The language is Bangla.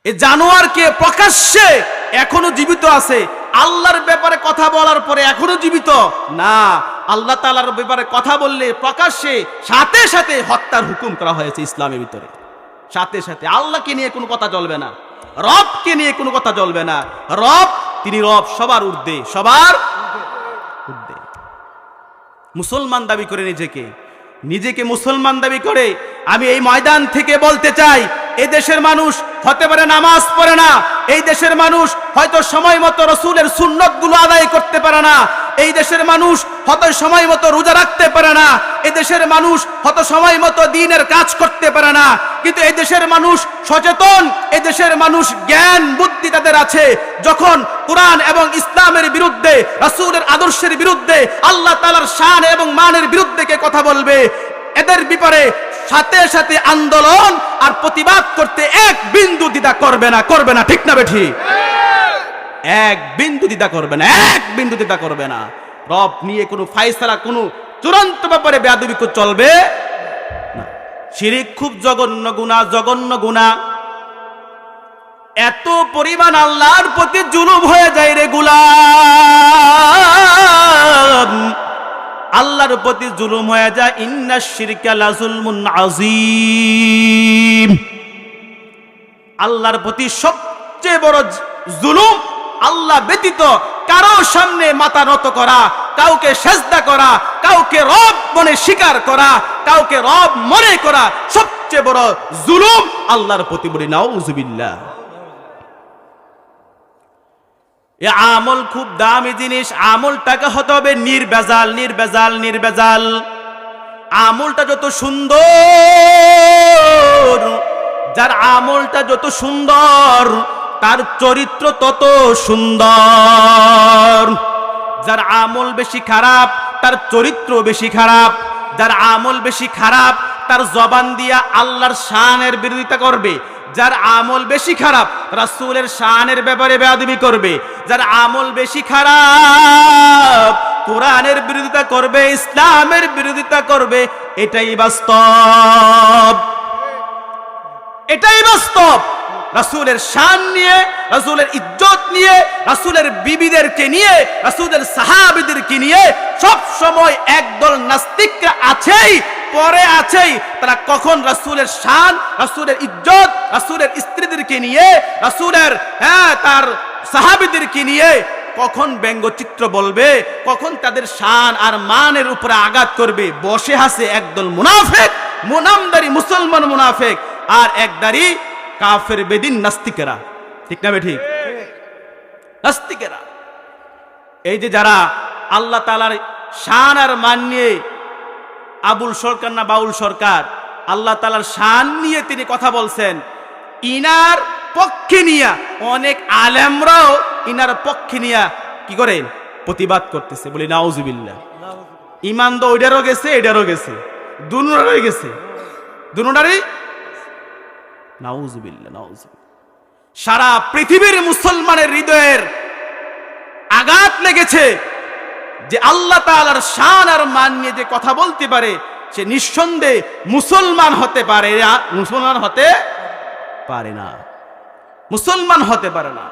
এই জানোয়ারকে প্রকাশ্যে এখনো জীবিত আছে, আল্লাহর ব্যাপারে কথা বলার পরে এখনো জীবিত না। আল্লাহ তাআলার ব্যাপারে কথা বললে প্রকাশ্যে সাথে সাথে হত্যার হুকুম করা হয়েছে ইসলামের ভিতরে। সাথে সাথে আল্লাহকে নিয়ে কোনো কথা চলবে না, রবকে নিয়ে কোনো কথা চলবে না। রব, তিনি রব, সবার ঊর্ধ্বে, সবার ঊর্ধ্বে। মুসলমান দাবি করে নিজেকে মুসলমান দাবি করে আমি এই ময়দান থেকে বলতে চাই, এই দেশের মানুষ হতে পারে নামাজ পড়ে না, এই দেশের মানুষ হয়তো সময় মতো রাসূলের সুন্নতগুলো আদায় করতে পারে না, এই দেশের মানুষ হয়তো সময় মতো রোজা রাখতে পারে না, এই দেশের মানুষ হয়তো সময় মতো দ্বীনের কাজ করতে পারে না, কিন্তু এই দেশের মানুষ সচেতন, এই দেশের মানুষ জ্ঞান বুদ্ধি তাদের আছে। যখন কোরআন এবং ইসলামের বিরুদ্ধে, রাসূলের আদর্শের বিরুদ্ধে, আল্লাহ তাআলার শান এবং মানের বিরুদ্ধে কে কথা বলবে, এদের ব্যাপারে সাথে সাথে আন্দোলন আর প্রতিবাদ করতে এক বিন্দু দ্বিধা করবে না, করবে না, ঠিক না বেঠি? এক বিন্দু দ্বিধা করবে না, এক বিন্দু দ্বিধা করবে না। রব নিয়ে কোনো ফায়সালা, কোনো চূড়ান্ত ব্যাপারে বেয়াদবি চলবে না। শিরিক খুব জঘন্য গুনাহ, জঘন্য গুনাহ। এত পরিমাণ আল্লাহর প্রতি জুলুম হয়ে যায় রে গোলাম, আল্লাহর প্রতি জুলুম হয়ে যায়। ইন্নাশ শিরকা লাযুলমুন আযীম। আল্লাহর প্রতি সবচেয়ে বড় জুলুম আল্লাহ ব্যতীত কারো সামনে মাথা নত করা, কাউকে সেজদা করা, কাউকে রব মনে স্বীকার করা, কাউকে রব মনে করা, সবচেয়ে বড় জুলুম আল্লাহর প্রতি। বলি নাউযুবিল্লাহ। এ আমল খুব দামি জিনিস। আমলটাকে হতে হবে নির্ভেজাল, নির্ভেজাল, নির্ভেজাল। আমলটা যত সুন্দর, যার আমলটা যত সুন্দর তার চরিত্র তত সুন্দর। যার আমল বেশি খারাপ তার চরিত্র বেশি খারাপ। যার আমল বেশি খারাপ তার জবান দিয়া আল্লাহর শানের বিরোধিতা করবে। যার আমল বেশি খারাপ রাসূলের শানের ব্যাপারে বেয়াদবি করবে। যার আমল বেশি খারাপ কোরআনের বিরোধিতা করবে, ইসলামের বিরোধিতা করবে। এটাই বাস্তব, এটাই বাস্তব। রাসূলের শান নিয়ে, রাসূলের ইজ্জত নিয়ে, রাসূলের বিবিদেরকে নিয়ে, রাসূলের সাহাবীদেরকে নিয়ে সব সময় একদল নাস্তিকরা আছেই, পরে আছেই। তারা কখন রাসূলের শান, রাসূলের ইজ্জত, রাসূলের স্ত্রীদেরকে নিয়ে, রাসূলের তার সাহাবীদেরকে নিয়ে কখন ব্যঙ্গচিত্র বলবে, কখন তাদের শান আর মানের উপরে আঘাত করবে। বসে আছে একদল মুনাফিক, মুনামদারি মুসলমান মুনাফিক, আর একদারি কাফের বেদিন নাস্তিকেরা, ঠিক না ঠিক? নাস্তিকেরা। এই যে যারা আল্লাহ তাআলার শান আর মান নিয়ে, আবুল সরকার না বাউল সরকার, আল্লাহ তাআলার শান নিয়ে তিনি কথা বলছেন, ইনার পক্ষে নিয়া অনেক আলেমরাও ইনার পক্ষে নিয়া কি করেন, প্রতিবাদ করতেছে। বলি নাউযুবিল্লাহ। ঈমান তো ওইটারও গেছে, এটারও গেছে, দুনোটারই গেছে, দুনোটারই। নাউযুবিল্লাহ, নাউযুবিল্লাহ। সারা পৃথিবীর মুসলমানের হৃদয়ের আঘাত লেগেছে যে আল্লাহ তাআলার শান আর মান নিয়ে যে কথা বলতে পারে সে নিঃসন্দেহে মুসলমান হতে পারে না, মুসলমান হতে পারে না, মুসলমান হতে পারে না।